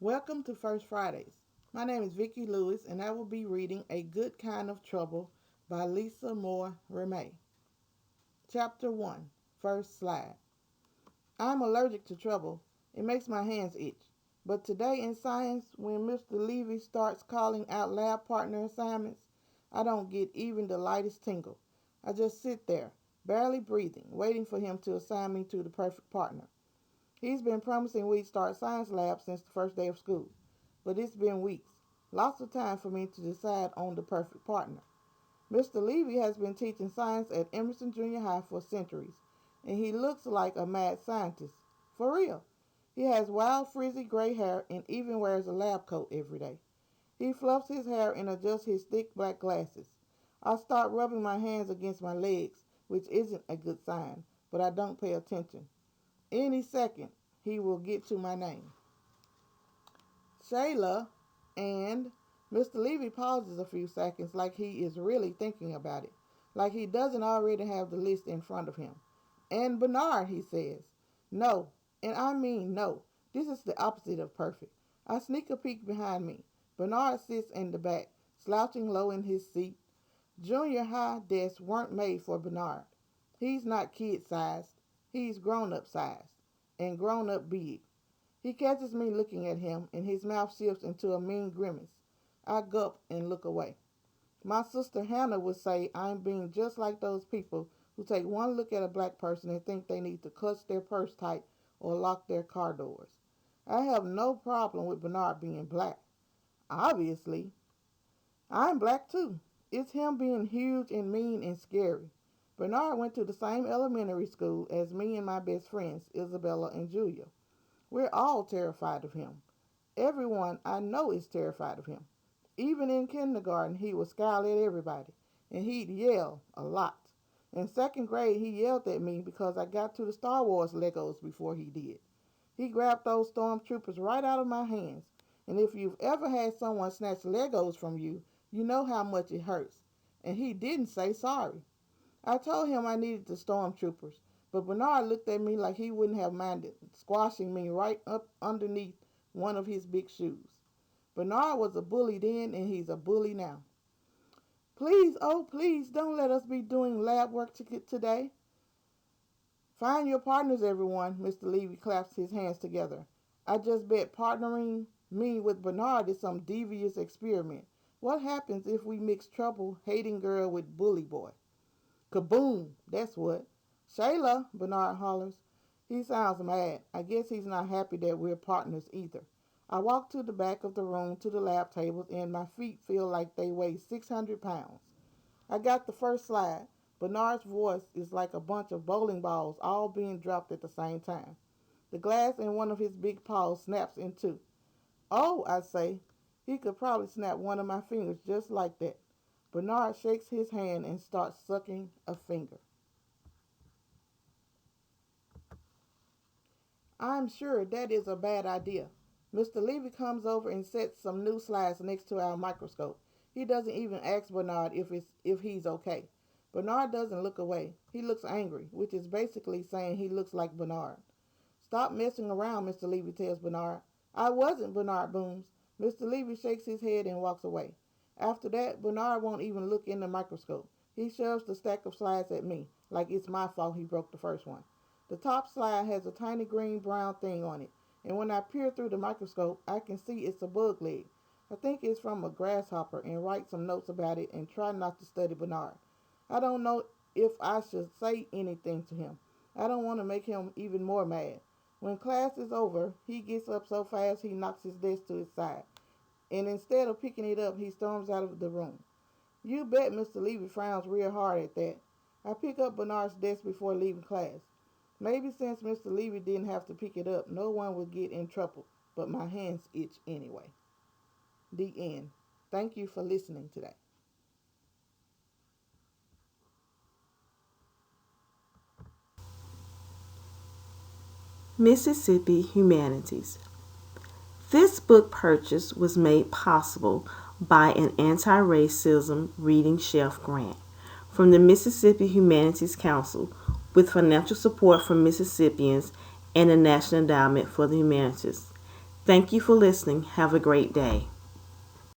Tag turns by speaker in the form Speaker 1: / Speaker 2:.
Speaker 1: Welcome to First Fridays. My name is Vicki Lewis, and I will be reading A Good Kind of Trouble by Lisa Moore Remay. Chapter 1, First Slide. I'm allergic to trouble. It makes my hands itch. But today in science, when Mr. Levy starts calling out lab partner assignments, I don't get even the lightest tingle. I just sit there, barely breathing, waiting for him to assign me to the perfect partner. He's been promising we'd start science lab since the first day of school, but it's been weeks. Lots of time for me to decide on the perfect partner. Mr. Levy has been teaching science at Emerson Junior High for centuries, and he looks like a mad scientist. For real. He has wild, frizzy gray hair and even wears a lab coat every day. He fluffs his hair and adjusts his thick black glasses. I start rubbing my hands against my legs, which isn't a good sign, but I don't pay attention. Any second, he will get to my name. Shayla, and Mr. Levy pauses a few seconds like he is really thinking about it, like he doesn't already have the list in front of him. And Bernard, he says. No, and I mean no. This is the opposite of perfect. I sneak a peek behind me. Bernard sits in the back, slouching low in his seat. Junior high desks weren't made for Bernard. He's not kid sized. He's grown up sized. And grown up big. He catches me looking at him, and his mouth shifts into a mean grimace. I gulp and look away. My sister Hannah would say I'm being just like those people who take one look at a black person and think they need to clutch their purse tight or lock their car doors. I have no problem with Bernard being black. Obviously, I'm black too. It's him being huge and mean and scary. Bernard went to the same elementary school as me and my best friends, Isabella and Julia. We're all terrified of him. Everyone I know is terrified of him. Even in kindergarten, he would scowl at everybody, and he'd yell a lot. In second grade, he yelled at me because I got to the Star Wars Legos before he did. He grabbed those stormtroopers right out of my hands, and if you've ever had someone snatch Legos from you, you know how much it hurts. And he didn't say sorry. I told him I needed the stormtroopers, but Bernard looked at me like he wouldn't have minded squashing me right up underneath one of his big shoes. Bernard was a bully then, and he's a bully now. Please, oh please, don't let us be doing lab work today. Find your partners, everyone. Mr. Levy claps his hands together. I just bet partnering me with Bernard is some devious experiment. What happens if we mix trouble hating girl with bully boy? Kaboom! That's what. Shayla, Bernard hollers. He sounds mad. I guess he's not happy that we're partners either. I walk to the back of the room to the lab tables, and my feet feel like they weigh 600 pounds. I got the first slide. Bernard's voice is like a bunch of bowling balls all being dropped at the same time. The glass in one of his big paws snaps in two. Oh, I say, he could probably snap one of my fingers just like that. Bernard shakes his hand and starts sucking a finger. I'm sure that is a bad idea. Mr. Levy comes over and sets some new slides next to our microscope. He doesn't even ask Bernard if he's okay. Bernard doesn't look away. He looks angry, which is basically saying he looks like Bernard. Stop messing around, Mr. Levy tells Bernard. I wasn't, Bernard booms. Mr. Levy shakes his head and walks away. After that, Bernard won't even look in the microscope. He shoves the stack of slides at me, like it's my fault he broke the first one. The top slide has a tiny green brown thing on it, and when I peer through the microscope, I can see it's a bug leg. I think it's from a grasshopper and write some notes about it and try not to study Bernard. I don't know if I should say anything to him. I don't want to make him even more mad. When class is over, he gets up so fast he knocks his desk to his side, and instead of picking it up, he storms out of the room. You bet Mr. Levy frowns real hard at that. I pick up Bernard's desk before leaving class. Maybe since Mr. Levy didn't have to pick it up, no one would get in trouble, but my hands itch anyway. The end. Thank you for listening today.
Speaker 2: Mississippi Humanities. This book purchase was made possible by an anti-racism reading shelf grant from the Mississippi Humanities Council with financial support from Mississippians and the National Endowment for the Humanities. Thank you for listening. Have a great day.